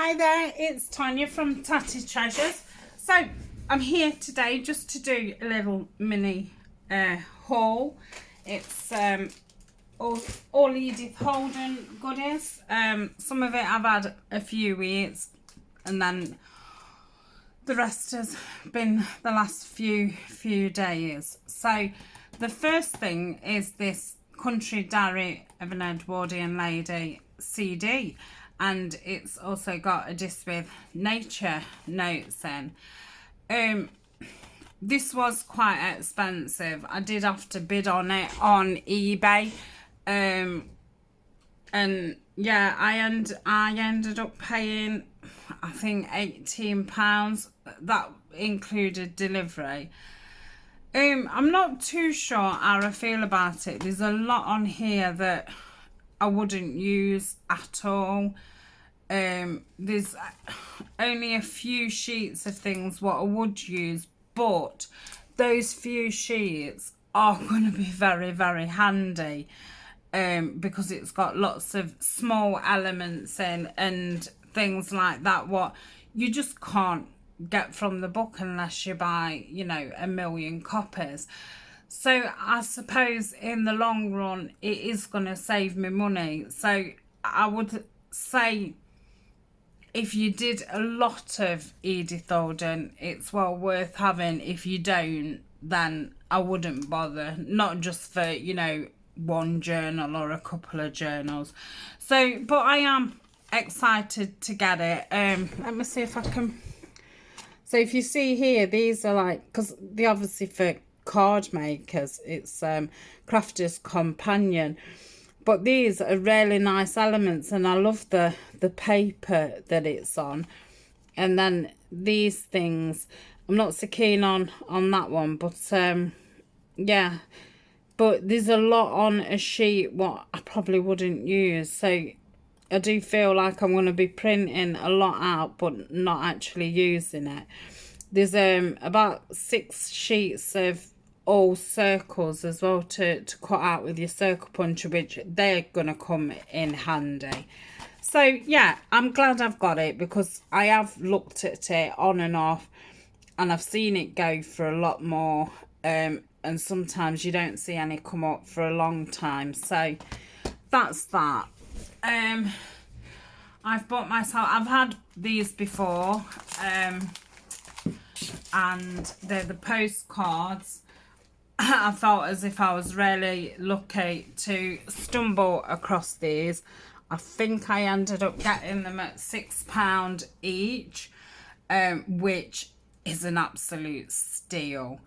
Hi there, it's Tania from Tatty Treasures. So I'm here today just to do a little mini haul. It's all Edith Holden goodies. Some of it I've had a few weeks, and then the rest has been the last few days. So the first thing is this Country Diary of an Edwardian Lady CD, and it's also got a disc with nature notes in. This was quite expensive. I did have to bid on it on eBay, and yeah, I ended up paying, I think, £18. That included delivery. I'm not too sure how I feel about it. There's a lot on here that I wouldn't use at all. There's only a few sheets of things what I would use, but those few sheets are going to be very, very handy, because it's got lots of small elements in and things like that what you just can't get from the book unless you buy, you know, 1,000,000 copies. So I suppose in the long run it is going to save me money. So I would say if you did a lot of Edith Holden, it's well worth having. If you don't, then I wouldn't bother. Not just for, you know, one journal or a couple of journals. So, but I am excited to get it. Let me see if I can. So if you see here, these are like, because they're obviously for card makers, it's Crafter's Companion. But these are really nice elements, and I love the paper that it's on. And then these things, I'm not so keen on that one, but yeah. But there's a lot on a sheet what I probably wouldn't use. So I do feel like I'm going to be printing a lot out, but not actually using it. There's about 6 sheets of all circles as well to cut out with your circle puncher, which they're gonna come in handy. So yeah, I'm glad I've got it, because I have looked at it on and off and I've seen it go for a lot more, and sometimes you don't see any come up for a long time. So that's that. I've bought myself, I've had these before, and they're the postcards. I felt as if I was really lucky to stumble across these. I think I ended up getting them at £6 each, which is an absolute steal.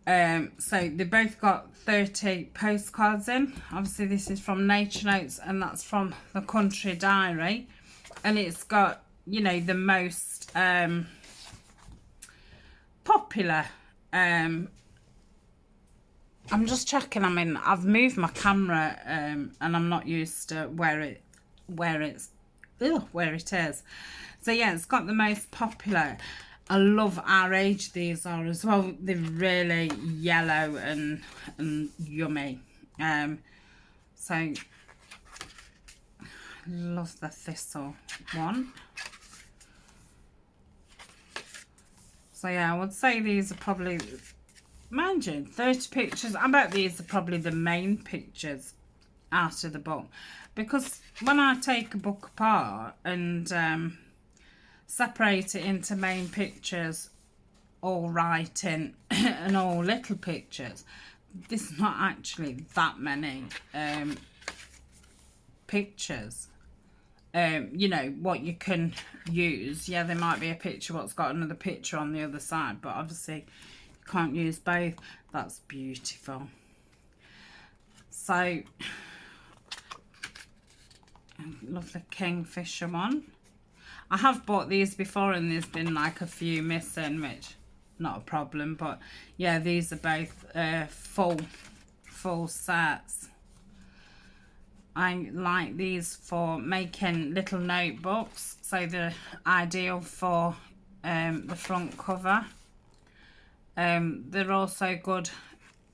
So they both got 30 postcards in. Obviously this is from Nature Notes, and that's from the Country Diary, and it's got, you know, the most popular. I'm just checking. I mean, I've moved my camera, and I'm not used to where it is. So yeah, it's got the most popular. I love our age these are as well. They're really yellow and yummy. So love the thistle one. So yeah, I would say these are probably, mind you, 30 pictures. I bet these are probably the main pictures out of the book, because when I take a book apart and separate it into main pictures, all writing and all little pictures, there's not actually that many pictures. You know, what you can use. Yeah, there might be a picture what's got another picture on the other side, but obviously can't use both. That's beautiful. So I love the Kingfisher one. I have bought these before and there's been like a few missing, which not a problem, but yeah, these are both full sets. I like these for making little notebooks, so they're ideal for the front cover. They're also good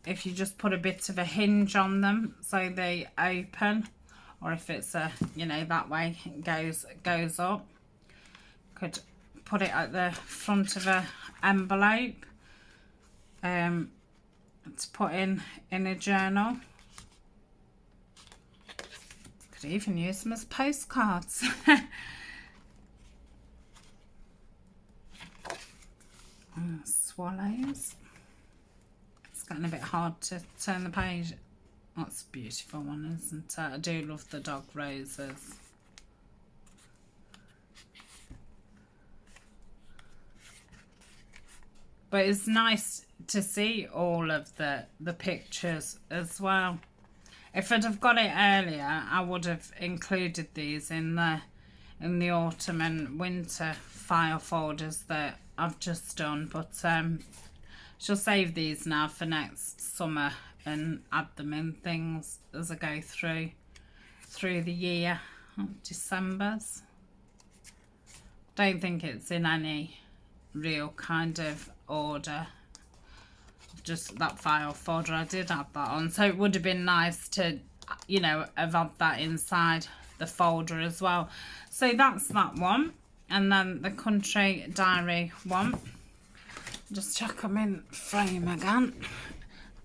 if you just put a bit of a hinge on them so they open, or if it's a, you know, that way it goes up. could put it at the front of a envelope to put in a journal. Could even use them as postcards. Swallows. It's getting a bit hard to turn the page. That's a beautiful one, isn't it? I do love the dog roses. But it's nice to see all of the pictures as well. If I'd have got it earlier, I would have included these in the autumn and winter file folders that I've just done. But shall save these now for next summer and add them in things as I go through the year. December's. Don't think it's in any real kind of order. Just that file folder, I did add that on, so it would have been nice to, you know, have had that inside the folder as well. So that's that one, and then the country diary one. Just check them in frame again.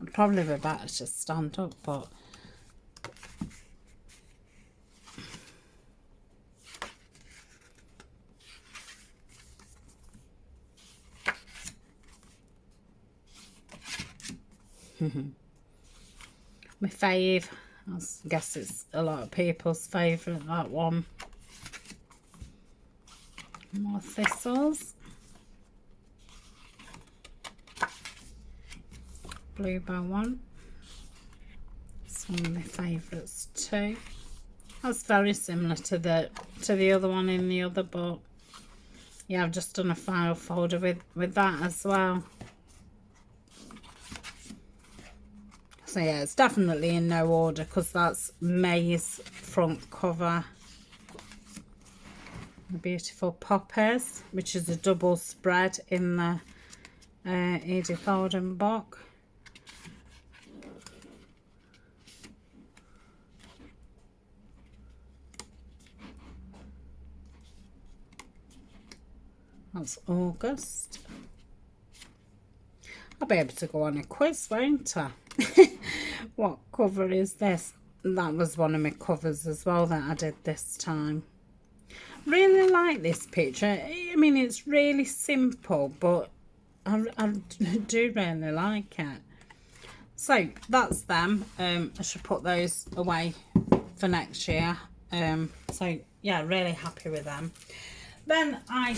I'd probably be better to stand up, but my fave. I guess it's a lot of people's favourite, that one. More thistles. Bluebell one. It's one of my favourites too. That's very similar to the other one in the other book. Yeah, I've just done a file folder with that as well. So yeah, it's definitely in no order because that's May's front cover. The beautiful poppies, which is a double spread in the Edith Holden book. That's August. I'll be able to go on a quiz, won't I? What cover is this? That was one of my covers as well that I did this time. Really like this picture. I mean, it's really simple, but I do really like it. So that's them. I should put those away for next year. So yeah, really happy with them. Then I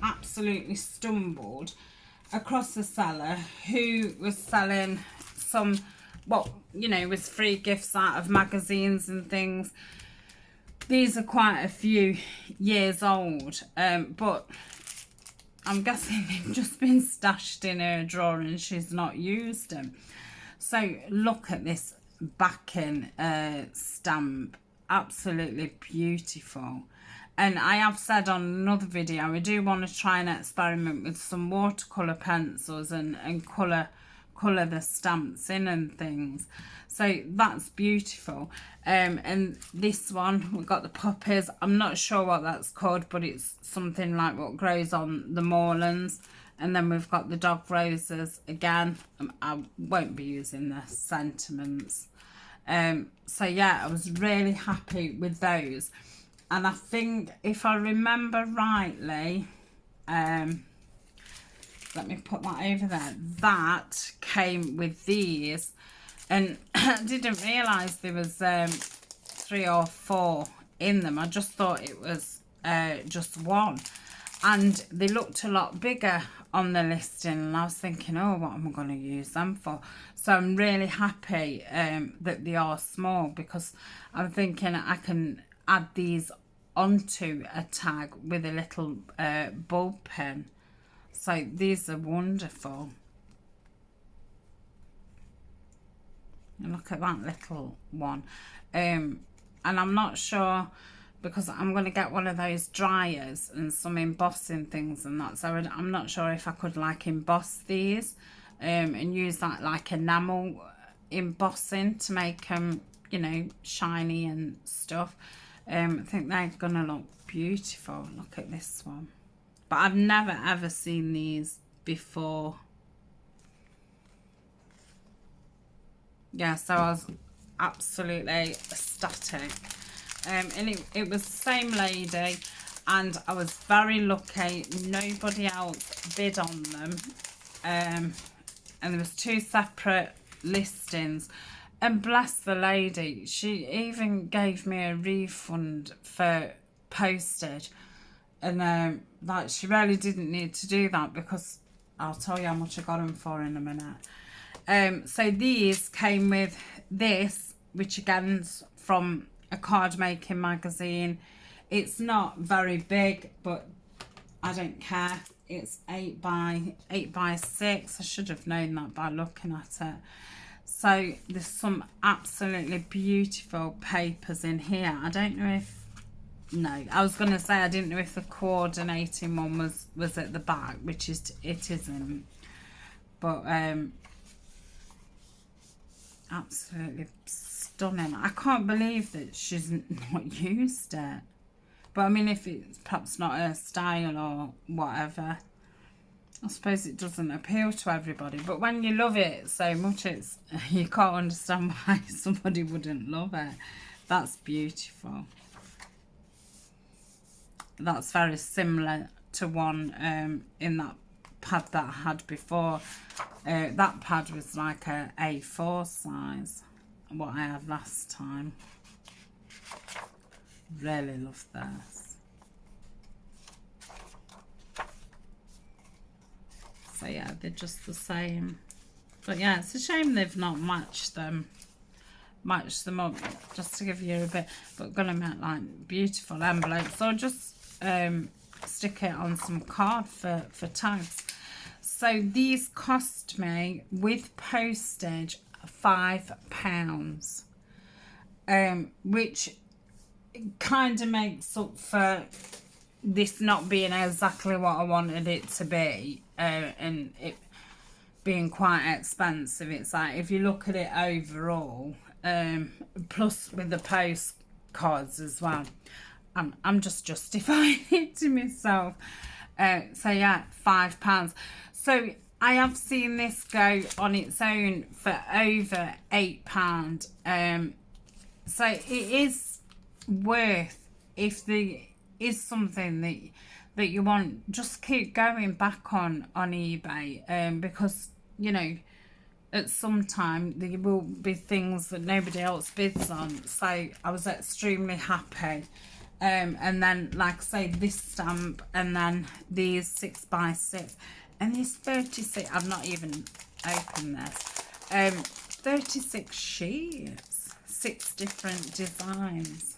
absolutely stumbled across a seller who was selling some, well, you know, with free gifts out of magazines and things. These are quite a few years old, but I'm guessing they've just been stashed in her drawer and she's not used them. So look at this backing stamp, absolutely beautiful. And I have said on another video, I do want to try and experiment with some watercolour pencils and colour the stamps in and things. So that's beautiful. And this one, we've got the poppies. I'm not sure what that's called, but it's something like what grows on the moorlands. And then we've got the dog roses again. I won't be using the sentiments. So yeah, I was really happy with those. And I think, if I remember rightly, let me put that over there, that came with these. And I didn't realise there was 3 or 4 in them. I just thought it was just one. And they looked a lot bigger on the listing. And I was thinking, oh, what am I going to use them for? So I'm really happy that they are small, because I'm thinking I can add these onto a tag with a little bulb pen. So these are wonderful. And look at that little one. And I'm not sure, because I'm going to get one of those dryers and some embossing things and that. So I'm not sure if I could like emboss these and use that like enamel embossing to make them, you know, shiny and stuff. I think they're gonna look beautiful. Look at this one. But I've never ever seen these before. Yeah, so I was absolutely ecstatic. And it was the same lady, and I was very lucky. Nobody else bid on them. And there was 2 separate listings. And bless the lady, she even gave me a refund for postage. And like, she really didn't need to do that, because I'll tell you how much I got them for in a minute. So these came with this, which again's from a card making magazine. It's not very big, but I don't care. It's 8 by 6. I should have known that by looking at it. So there's some absolutely beautiful papers in here. I don't know if, no, I was going to say I didn't know if the coordinating one was at the back, which is, it isn't. But absolutely stunning. I can't believe that she's not used it. But I mean, if it's perhaps not her style or whatever, I suppose it doesn't appeal to everybody. But when you love it so much, it's, you can't understand why somebody wouldn't love it. That's beautiful. That's very similar to one in that pad that I had before. That pad was like a A4 size, what I had last time. Really love this. So yeah, they're just the same. But yeah, it's a shame they've not matched them up, just to give you a bit. But gonna make like beautiful envelopes. So just stick it on some card for tags. So these cost me with postage £5, which kind of makes up for this not being exactly what I wanted it to be, and it being quite expensive. It's like, if you look at it overall, plus with the postcards as well, I'm just justifying it to myself. So yeah, £5. So I have seen this go on its own for over £8. So it is worth, if there is something that you want, just keep going back on eBay, because, you know, at some time there will be things that nobody else bids on. So I was extremely happy. And then, like I say, this stamp, and then these 6 by 6, and these 36, I've not even opened this, 36 sheets, 6 different designs.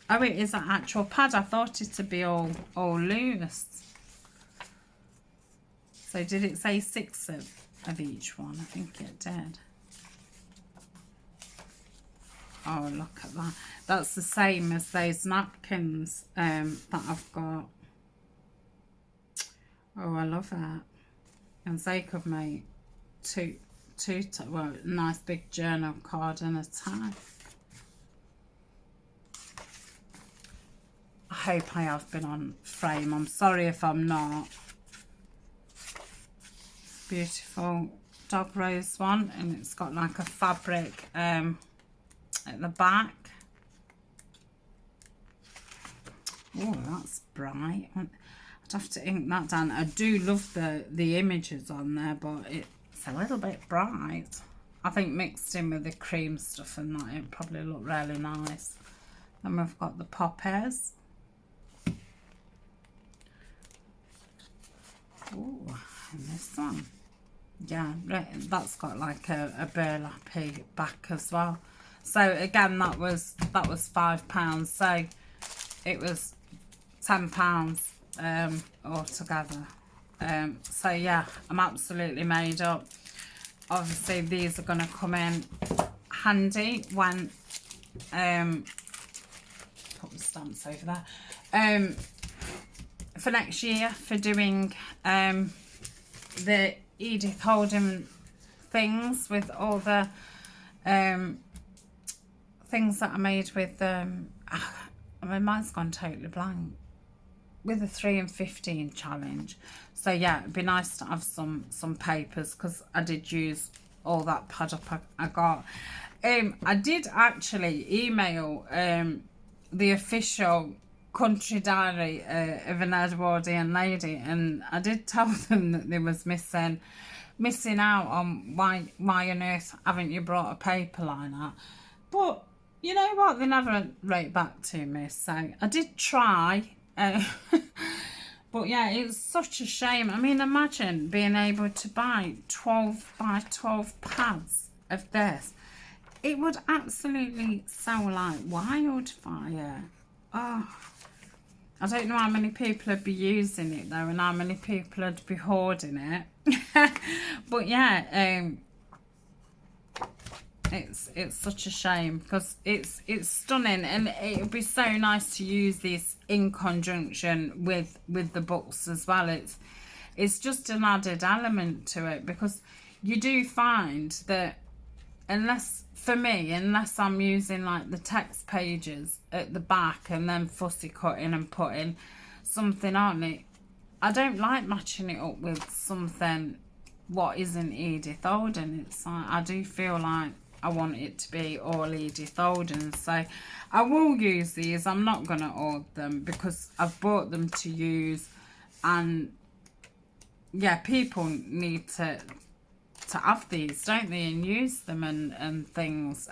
Oh, it is an actual pad. I thought it to be all loose. So did it say 6 of each one? I think it did. Oh, look at that. That's the same as those napkins that I've got. Oh, I love that. And they could make well, a nice big journal card and a tag. I hope I have been on frame. I'm sorry if I'm not. Beautiful dog rose one, and it's got like a fabric at the back. Oh, that's bright. I'd have to ink that down. I do love the images on there, but it's a little bit bright. I think mixed in with the cream stuff and that, it probably look really nice. Then we've got the poppies. Oh, and this one. Yeah, that's got like a burlappy back as well. So again, that was £5. So it was £10 altogether. So yeah, I'm absolutely made up. Obviously these are going to come in handy when put the stamps over there, for next year, for doing the Edith Holden things with all the things that I made with, I mean, mine's gone totally blank, with the 3 and 15 challenge. So yeah, it'd be nice to have some papers, because I did use all that pad up I got. I did actually email the official country diary of an Edwardian lady, and I did tell them that they was missing out on why on earth haven't you brought a paper like that. But you know what, they never wrote back to me, so I did try. But yeah, it's such a shame. I mean, imagine being able to buy 12 by 12 pads of this. It would absolutely sell like wildfire. Oh, I don't know how many people would be using it though, and how many people would be hoarding it. But yeah, it's such a shame, because it's stunning, and it would be so nice to use this in conjunction with the books as well. It's just an added element to it, because you do find that unless I'm using like the text pages at the back and then fussy cutting and putting something on it, I don't like matching it up with something what isn't Edith Holden. It's like, I do feel like I want it to be all Edith Holden. So I will use these. I'm not going to order them, because I've bought them to use, and yeah, people need to have these, don't they, and use them and things.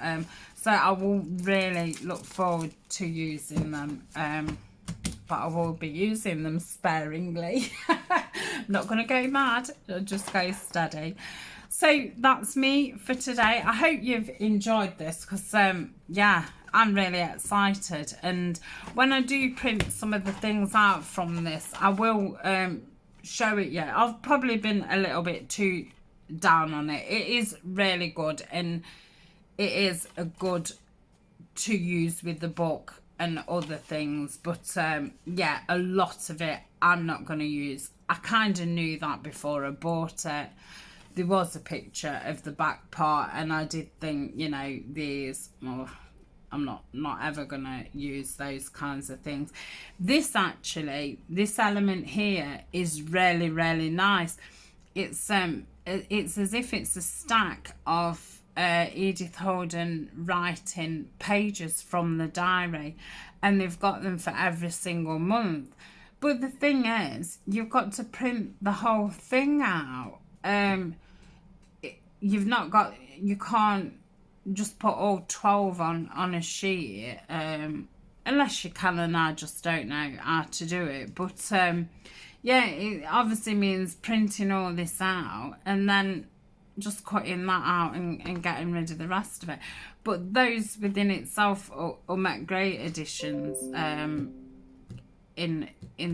So I will really look forward to using them, but I will be using them sparingly. I'm not going to go mad, I'll just go steady. So that's me for today. I hope you've enjoyed this, because yeah, I'm really excited, and when I do print some of the things out from this, I will show it. Yeah, I've probably been a little bit too down on it. It is really good, and it is a good to use with the book and other things, but yeah, a lot of it I'm not going to use. I kind of knew that before I bought it. There was a picture of the back part, and I did think, you know, these, well, I'm not ever going to use those kinds of things. This element here is really, really nice. It's as if it's a stack of Edith Holden writing pages from the diary, and they've got them for every single month. But the thing is, you've got to print the whole thing out. You can't just put all 12 on a sheet, unless you can, and I just don't know how to do it. But yeah, it obviously means printing all this out and then just cutting that out and getting rid of the rest of it. But those within itself will make great additions in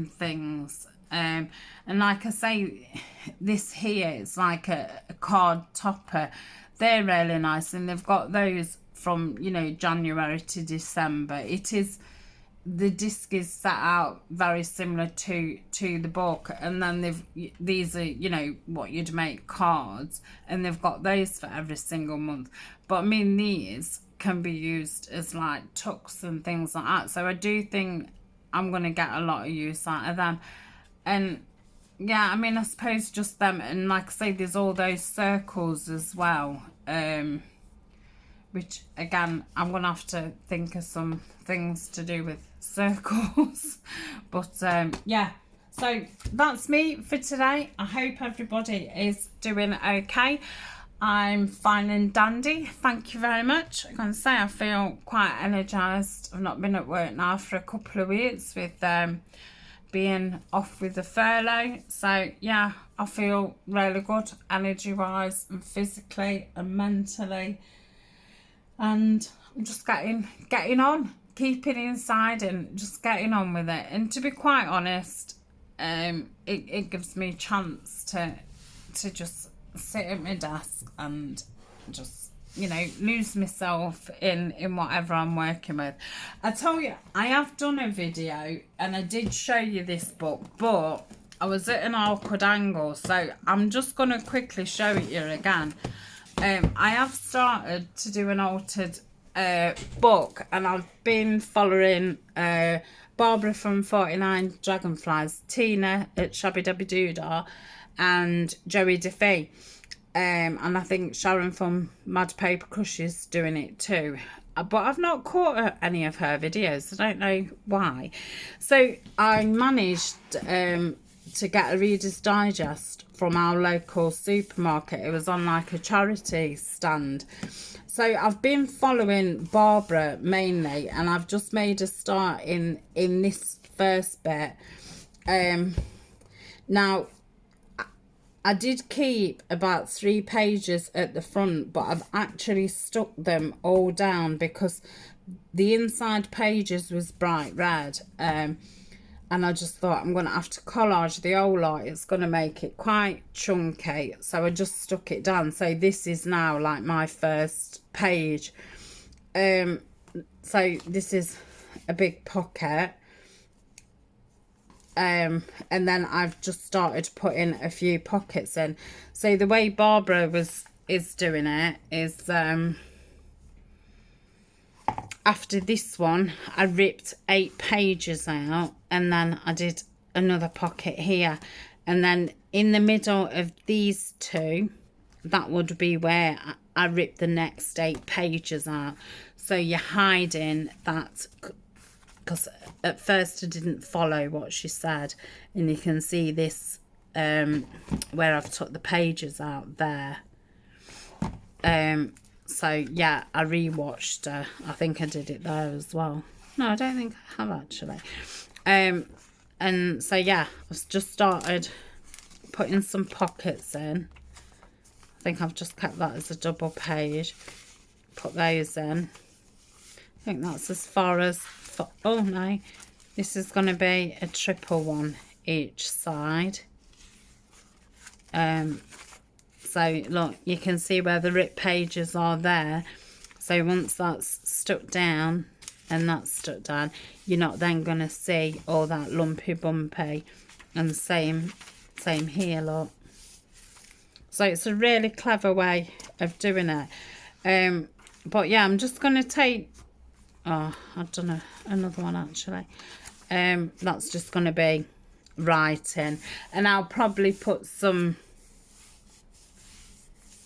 things. And like I say, this here is like a card topper. They're really nice, and they've got those from, you know, January to December. The disc is set out very similar to the book, and then these are, you know, what you'd make cards, and they've got those for every single month. But I mean, these can be used as like tucks and things like that, so I do think I'm going to get a lot of use out of them. And yeah, I mean, I suppose just them, and like I say, there's all those circles as well, which again, I'm gonna have to think of some things to do with circles. But yeah, so that's me for today. I hope everybody is doing okay. I'm fine and dandy, thank you very much. I'm gonna say I feel quite energized. I've not been at work now for a couple of weeks with being off with the furlough, so yeah, I feel really good energy wise and physically and mentally, and I'm just getting on, keeping inside and just getting on with it. And to be quite honest, it gives me a chance to just sit at my desk and just, you know, lose myself in whatever I'm working with. I tell you, I have done a video and I did show you this book, but I was at an awkward angle, so I'm just going to quickly show it you again. I have started to do an altered book, and I've been following Barbara from 49 Dragonflies, Tina at Shabby Dabby Doodah, and Joey Defee. And I think Sharon from Mad Paper Crush is doing it too. But I've not caught any of her videos. I don't know why. So I managed to get a Reader's Digest from our local supermarket. It was on like a charity stand. So I've been following Barbara mainly, and I've just made a start in this first bit. Now, I did keep about 3 pages at the front, but I've actually stuck them all down because the inside pages was bright red. And I just thought I'm going to have to collage the whole lot. It's going to make it quite chunky. So I just stuck it down. So this is now like my first page. So this is a big pocket. And then I've just started putting a few pockets in. So the way Barbara is doing it is after this one I ripped 8 pages out, and then I did another pocket here, and then in the middle of these 2, that would be where I ripped the next 8 pages out. So you're hiding that, because at first I didn't follow what she said, and you can see this where I've took the pages out there. So yeah, I rewatched her. I think I did it there as well. No, I don't think I have actually. And so yeah, I've just started putting some pockets in. I think I've just kept that as a double page. Put those in. I think that's as far as, oh no, this is going to be a triple one each side. So look, you can see where the ripped pages are there. So once that's stuck down and that's stuck down, you're not then going to see all that lumpy bumpy. And same here, look. So it's a really clever way of doing it. But yeah, I'm just going to take, oh, I've done another one actually. That's just going to be writing, and I'll probably put some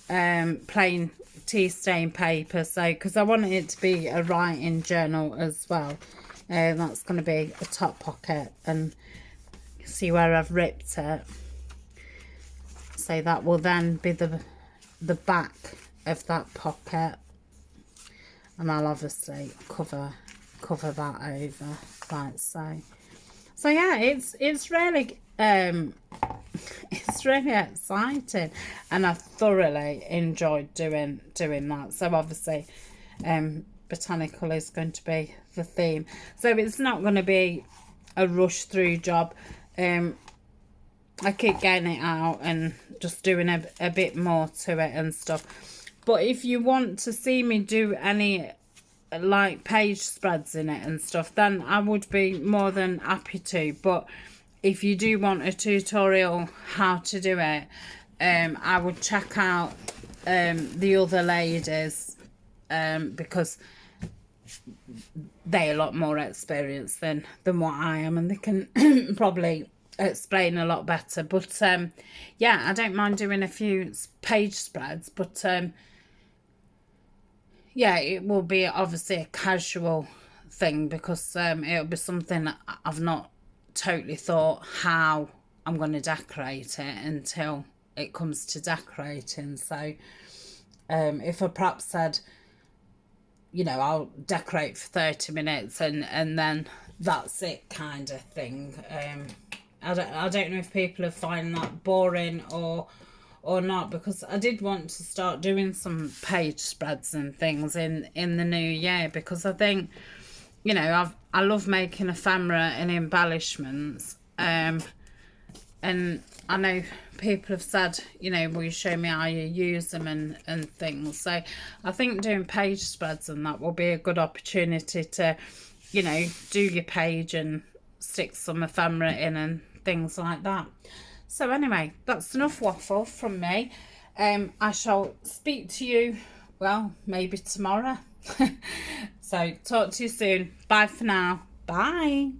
plain tea stain paper, so because I want it to be a writing journal as well. That's going to be a top pocket, and see where I've ripped it. So that will then be the back of that pocket, and I'll obviously cover that over like so. So yeah, it's really it's really exciting, and I thoroughly enjoyed doing that. So obviously botanical is going to be the theme, so it's not going to be a rush through job. I keep getting it out and just doing a bit more to it and stuff. But if you want to see me do any like page spreads in it and stuff, then I would be more than happy to. But if you do want a tutorial how to do it, I would check out the other ladies, because they're a lot more experienced than what I am, and they can probably explain a lot better. But yeah, I don't mind doing a few page spreads, but yeah, it will be obviously a casual thing, because it'll be something that I've not totally thought how I'm going to decorate it until it comes to decorating. So if I perhaps said, you know, I'll decorate for 30 minutes and then that's it kind of thing, I don't know if people are finding that boring or not, because I did want to start doing some page spreads and things in the new year, because I think, you know, I love making ephemera and embellishments, and I know people have said, you know, will you show me how you use them and things. So I think doing page spreads and that will be a good opportunity to, you know, do your page and stick some ephemera in and things like that. So anyway, that's enough waffle from me. I shall speak to you, well, maybe tomorrow So talk to you soon. Bye for now. Bye.